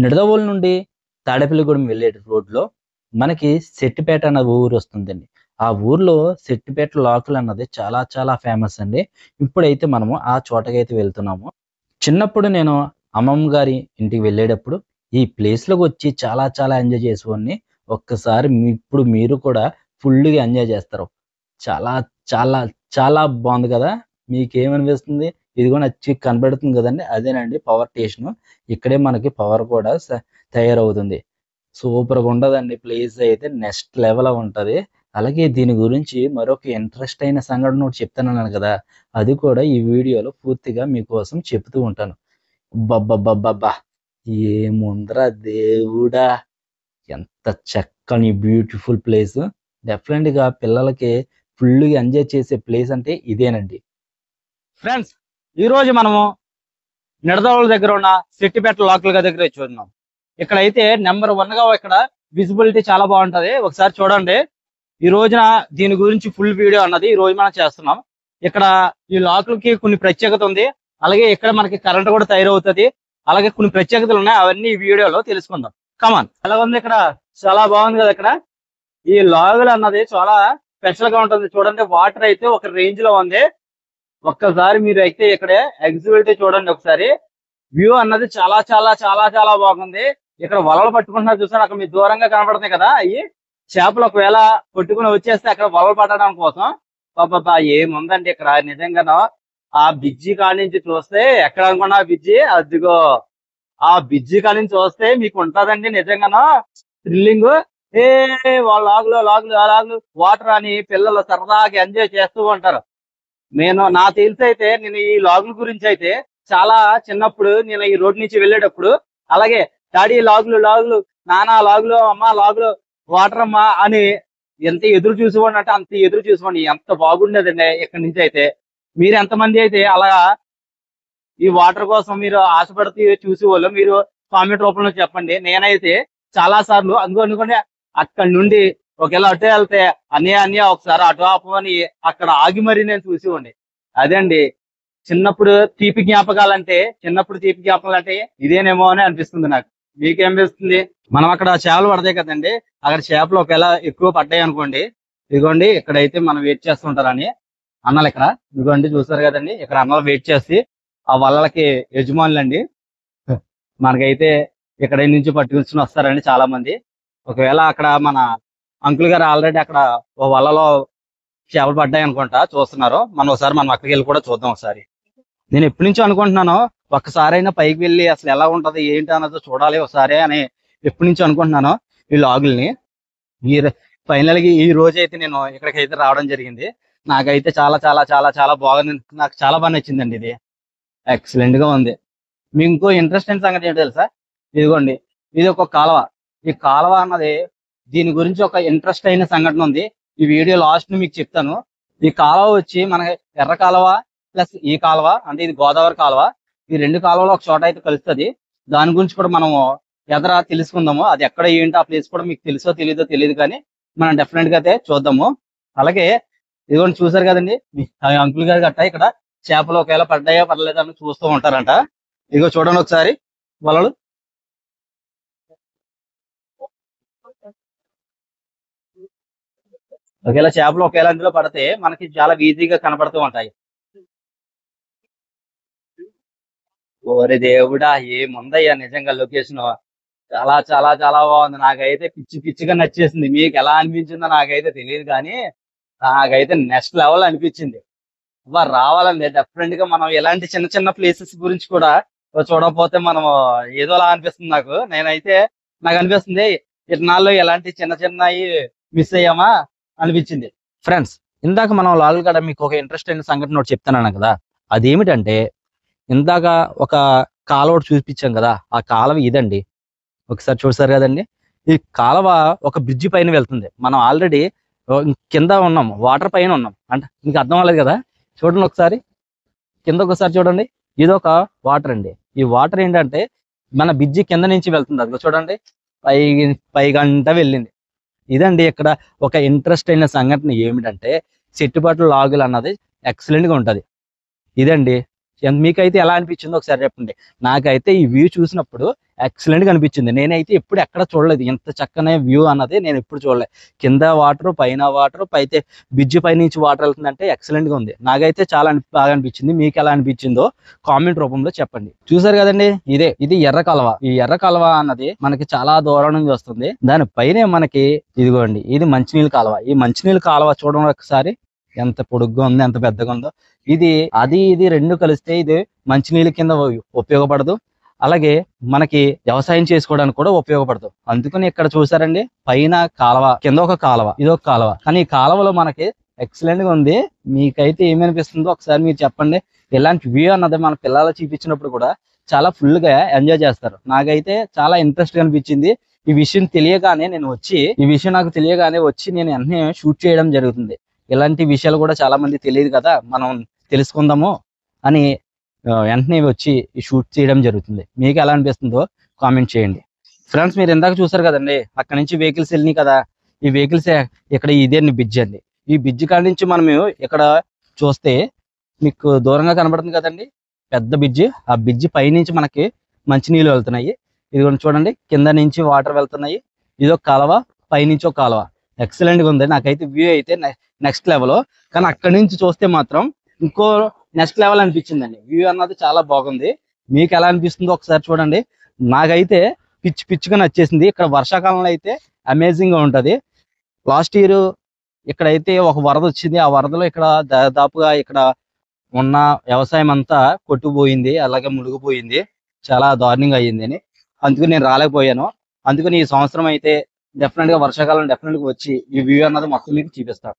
నిడదవోలు నుండి తాడేపల్లిగూడెం వెళ్ళే రోడ్లో మనకి సెట్టిపేట అన్న ఊరు వస్తుందండి. ఆ ఊర్లో సెట్టిపేట లోకల్ అన్నది చాలా చాలా ఫేమస్ అండి. ఇప్పుడైతే మనము ఆ చోటకైతే వెళ్తున్నాము. చిన్నప్పుడు నేను అమ్మమ్మ గారి ఇంటికి వెళ్ళేటప్పుడు ఈ ప్లేస్‌లోకి వచ్చి చాలా చాలా ఎంజాయ్ చేసేవాడిని. ఒక్కసారి ఇప్పుడు మీరు కూడా ఫుల్‌గా ఎంజాయ్ చేస్తారు. చాలా చాలా చాలా బాగుంది కదా! మీకేమనిపిస్తుంది? ఇదిగో నచ్చి కనబడుతుంది కదండీ! అదేనండి పవర్ స్టేషను. ఇక్కడే మనకి పవర్ కూడా తయారవుతుంది. సూపర్‌గా ఉంటదండి ప్లేస్ అయితే నెక్స్ట్ లెవెల్ ఉంటది. అలాగే దీని గురించి మరొక ఇంట్రెస్ట్ అయిన సంఘటన ఒకటి చెప్తానన్నాను కదా! అది కూడా ఈ వీడియోలో పూర్తిగా మీకోసం చెప్తూ ఉంటాను. అబ్బబ్బబ్బబ్బబ్బా! ఏముందిరా దేవుడా! ఎంత చక్కని బ్యూటిఫుల్ ప్లేసు. డెఫినెట్‌గా పిల్లలకి ఫుల్‌గా ఎంజాయ్ చేసే ప్లేస్ అంటే ఇదేనండి. ఫ్రెండ్స్, ఈరోజు మనము నిడదవోలు దగ్గర ఉన్న సిట్టిపేట లోకల్ గా దగ్గర చూస్తున్నాం. ఇక్కడైతే నెంబర్ 1 గా ఇక్కడ విజిబిలిటీ చాలా బాగుంటది. ఒకసారి చూడండి. ఈ రోజున దీని గురించి ఫుల్ వీడియో అన్నది ఈ రోజు మనం చేస్తున్నాం. ఇక్కడ ఈ లోకల్ కి కొన్ని ప్రత్యేకత ఉంది. అలాగే ఇక్కడ మనకి కరెంట్ కూడా తయారవుతుంది. అలాగే కొన్ని ప్రత్యేకతలు ఉన్నాయి. అవన్నీ ఈ వీడియోలో తెలుసుకుందాం. కమాన్. ఎలా ఉంది ఇక్కడ? చాలా బాగుంది కదా ఇక్కడ. ఈ లాగులు అన్నది చాలా స్పెషల్ గా ఉంటుంది. చూడండి, వాటర్ అయితే ఒక రేంజ్ లో ఉంది. ఒక్కసారి మీరు అయితే ఇక్కడ ఎగ్జిబిలిటీ చూడండి ఒకసారి. వ్యూ అన్నది చాలా చాలా చాలా చాలా బాగుంది. ఇక్కడ వలలు పట్టుకుంటున్నారు చూసారు, అక్కడ మీరు దూరంగా కనబడుతున్నాయి కదా, అవి చేపలు ఒకవేళ కొట్టుకుని వచ్చేస్తే అక్కడ వలలు పట్టడం కోసం. పాపా ఏముందండి ఇక్కడ నిజంగానో. ఆ బ్రిడ్జి కాడి నుంచి చూస్తే ఎక్కడ అనుకున్నా బ్రిడ్జి, అదిగో ఆ బ్రిడ్జి కాడి నుంచి చూస్తే మీకు ఉంటదండి నిజంగానో థ్రిల్లింగ్. ఏ వాళ్ళ లాగులు లాగులు ఆ లాగులు వాటర్ అని పిల్లలు సరదాగా ఎంజాయ్ చేస్తూ ఉంటారు. నా తెలిసి అయితే నేను ఈ లాగుల గురించి అయితే చాలా చిన్నప్పుడు నేను ఈ రోడ్ నుంచి వెళ్ళేటప్పుడు అలాగే డాడీ లాగులు లాగులు, నానా లాగులు, అమ్మ లాగులు, వాటర్ అమ్మా అని ఎంత ఎదురు చూసేవాడిని అంటే అంత ఎదురు చూసేవాడిని. ఎంత బాగుండేదండి ఇక్కడి నుంచి అయితే. మీరు ఎంతమంది అయితే అలా ఈ వాటర్ కోసం మీరు ఆశపడుతూ చూసేవాళ్ళు మీరు కామెంట్ రూపంలో చెప్పండి. నేనైతే చాలా సార్లు అనుకోని అక్కడి నుండి ఒకవేళ అటు వెళ్తే అన్నయ్య ఒకసారి అటు ఆపమని అక్కడ ఆగి మరీ నేను చూసేవాడిని. అదండి చిన్నప్పుడు తీపి జ్ఞాపకాలు అంటే ఇదేనేమో అని అనిపిస్తుంది నాకు. మీకేమనిపిస్తుంది? మనం అక్కడ చేపలు పడతాయి కదండి, అక్కడ చేపలు ఒకవేళ ఎక్కువ పడ్డాయి అనుకోండి, ఇదిగోండి ఇక్కడైతే మనం వెయిట్ చేస్తుంటారని అన్నలు ఇక్కడ. ఇదిగోండి చూసారు కదండి, ఇక్కడ అన్నలు వెయిట్ చేసి ఆ వలలకి యజమానులండి. మనకైతే ఇక్కడ నుంచి పట్టుకుని వస్తారండి చాలా మంది. ఒకవేళ అక్కడ మన అంకుల్ గారు ఆల్రెడీ అక్కడ ఓ వలలో చేపలు పడ్డాయి అనుకుంటా చూస్తున్నారు. మనం అక్కడికి వెళ్ళి కూడా చూద్దాం ఒకసారి. నేను ఎప్పటి నుంచో అనుకుంటున్నాను, ఒక్కసారైనా పైకి వెళ్ళి అసలు ఎలా ఉంటది ఏంటి అన్నది చూడాలి ఒకసారి అని ఎప్పటి నుంచో అనుకుంటున్నాను ఈ లాగుల్ని. ఈ ఫైనల్ గా ఈ రోజు అయితే నేను ఇక్కడికైతే రావడం జరిగింది. నాకైతే చాలా చాలా చాలా చాలా బాగుంది. నాకు చాలా బాగా నచ్చిందండి. ఇది ఎక్సలెంట్ గా ఉంది. మీకు ఇంకో ఇంట్రెస్టింగ్ సంగతి ఏంటో తెలుసా? ఇదిగోండి, ఇది ఒక కాలువ. ఈ కాలువ అన్నది దీని గురించి ఒక ఇంట్రెస్ట్ అయిన సంఘటన ఉంది. ఈ వీడియో లాస్ట్ ని మీకు చెప్తాను. ఈ కాలువ వచ్చి మన ఎర్ర కాలువ ప్లస్ ఈ కాలువ అంటే ఇది గోదావరి కాలువ. ఈ రెండు కాలువలు ఒక చోట అయితే కలుస్తుంది. దాని గురించి కూడా మనము ఎదర తెలుసుకుందాము. అది ఎక్కడ ఏంటి ఆ ప్లేస్ కూడా మీకు తెలుసో తెలియదో తెలియదు, కానీ మనం డెఫినెట్ గా అయితే చూద్దాము. అలాగే ఇదిగోండి చూసారు కదండి, అంకుల్ గారు గట్ట ఇక్కడ చేపలు ఒకవేళ పడ్డాయో పడలేదో అని చూస్తూ ఉంటారంట. ఇదిగో చూడండి ఒకసారి వలలు. ఒకవేళ అందులో పడితే మనకి చాలా ఈజీగా కనపడుతూ ఉంటాయి. ఓరే దేవుడా, ఏముందయ్యా నిజంగా లొకేషన్. చాలా చాలా చాలా బాగుంది. నాకైతే పిచ్చి పిచ్చిగా నచ్చేసింది. మీకు ఎలా అనిపించిందో నాకైతే తెలియదు, కానీ నాకైతే నెక్స్ట్ లెవెల్ అనిపించింది. రావాలండి డెఫినెట్ గా. మనం ఎలాంటి చిన్న చిన్న ప్లేసెస్ గురించి కూడా చూడకపోతే మనం ఏదోలా అనిపిస్తుంది నాకు. నాకు అనిపిస్తుంది ఇన్నాళ్ళు ఎలాంటి చిన్న చిన్నవి మిస్ అయ్యామా అనిపించింది. ఫ్రెండ్స్, ఇందాక మనం లాల్ గడ మీకు ఒక ఇంట్రెస్ట్ అయిన సంఘటన ఒకటి చెప్తాను కదా. అదేమిటంటే ఇందాక ఒక కాలువ చూపించాం కదా, ఆ కాలువ ఇదండి. ఒకసారి చూసారు కదండి, ఈ కాలువ ఒక బ్రిడ్జి పైన వెళ్తుంది. మనం ఆల్రెడీ కింద ఉన్నాం, వాటర్ పైన ఉన్నాం. అంటే మీకు అర్థం అవ్వలేదు కదా. చూడండి ఒకసారి కింద, ఒకసారి చూడండి. ఇది ఒక వాటర్ అండి. ఈ వాటర్ ఏంటంటే మన బ్రిడ్జి కింద నుంచి వెళ్తుంది. అది చూడండి, పైగంట వెళ్ళింది. ఇదండి ఇక్కడ ఒక ఇంట్రెస్ట్ అయిన సంఘటన ఏమిటంటే సెట్టుబాటు లాగులు అన్నది ఎక్సలెంట్ గా ఉంటది. ఇదండి మీకైతే ఎలా అనిపించిందో ఒకసారి చెప్పండి. నాకైతే ఈ వ్యూ చూసినప్పుడు ఎక్సలెంట్ గా అనిపించింది. నేనైతే ఎప్పుడు ఎక్కడ చూడలేదు ఇంత చక్కనే వ్యూ అన్నది, నేను ఎప్పుడు చూడలేదు. కింద వాటర్, పైన వాటర్, పైతే బ్రిడ్జ్ పై నుంచి వాటర్ వెళ్తుందంటే ఎక్సలెంట్ గా ఉంది. నాకైతే చాలా బాగా అనిపించింది. మీకు ఎలా అనిపించిందో కామెంట్ రూపంలో చెప్పండి. చూసారు కదండి, ఇది ఎర్ర కాలువ. ఈ ఎర్ర కాలువ అన్నది మనకి చాలా దూరం నుంచి వస్తుంది. దానిపైనే మనకి ఇదిగోండి, ఇది మంచినీళ్ళ కాలువ. ఈ మంచినీళ్ళ కాలువ చూడడం ఒకసారి ఎంత పొడుగ్గా ఉంది, ఎంత పెద్దగా ఉందో. ఇది రెండు కలిస్తే ఇది మంచినీళ్ళ కింద ఉపయోగపడదు, అలాగే మనకి వ్యవసాయం చేసుకోవడానికి కూడా ఉపయోగపడదు. అందుకని ఇక్కడ చూసారండి, పైన కాలువ, కింద ఒక కాలువ, ఇదొక కాలువ. కానీ ఈ కాలువలో మనకి ఎక్సలెంట్ గా ఉంది. మీకైతే ఏమనిపిస్తుందో ఒకసారి మీరు చెప్పండి. ఇలాంటి వ్యూ అన్నది మన పిల్లలు చూపించినప్పుడు కూడా చాలా ఫుల్ గా ఎంజాయ్ చేస్తారు. నాకైతే చాలా ఇంట్రెస్ట్ గా అనిపించింది. ఈ విషయం నాకు తెలియగానే వచ్చి నేను వెంటనే షూట్ చేయడం జరుగుతుంది. ఇలాంటి విషయాలు కూడా చాలా మంది తెలియదు కదా, మనం తెలుసుకుందాము అని వెంటనే వచ్చి షూట్ చేయడం జరుగుతుంది. మీకు ఎలా అనిపిస్తుందో కామెంట్ చేయండి. ఫ్రెండ్స్, మీరు ఇందాక చూసారు కదండి, అక్కడ నుంచి వెహికల్స్ వెళ్ళినాయి కదా. ఈ వెహికల్స్ ఇక్కడ ఇదే బ్రిడ్జ్ అండి. ఈ బ్రిడ్జ్ కాడ నుంచి మనం ఇక్కడ చూస్తే మీకు దూరంగా కనబడుతుంది కదండి పెద్ద బ్రిడ్జ్. ఆ బ్రిడ్జ్ పైనుంచి మనకి మంచినీళ్ళు వెళ్తున్నాయి. ఇది చూడండి, కింద నుంచి వాటర్ వెళ్తున్నాయి. ఇది ఒక కాలువ, పైనుంచి ఒక కాలువ. ఎక్సలెంట్ గా ఉంది. నాకైతే వ్యూ అయితే నెక్స్ట్ లెవెల్. కానీ అక్కడి నుంచి చూస్తే మాత్రం ఇంకో నెక్స్ట్ లెవెల్ అనిపించిందండి. వ్యూ అన్నది చాలా బాగుంది. మీకు ఎలా అనిపిస్తుందో ఒకసారి చూడండి. నాకైతే పిచ్చిగా నచ్చేసింది. ఇక్కడ వర్షాకాలంలో అయితే అమేజింగ్ గా ఉంటది. లాస్ట్ ఇయర్ ఇక్కడైతే ఒక వరద వచ్చింది. ఆ వరదలో ఇక్కడ దాదాపుగా ఇక్కడ ఉన్న వ్యవసాయం అంతా కొట్టుకుపోయింది, అలాగే మునిగిపోయింది. చాలా దారుణంగా అయ్యింది అని. అందుకని నేను రాలేకపోయాను. అందుకని ఈ సంవత్సరం అయితే వర్షాకాలం డెఫినెట్ గా వచ్చి ఈ వ్యూ అన్నది మొత్తం మీకు చూపిస్తాను.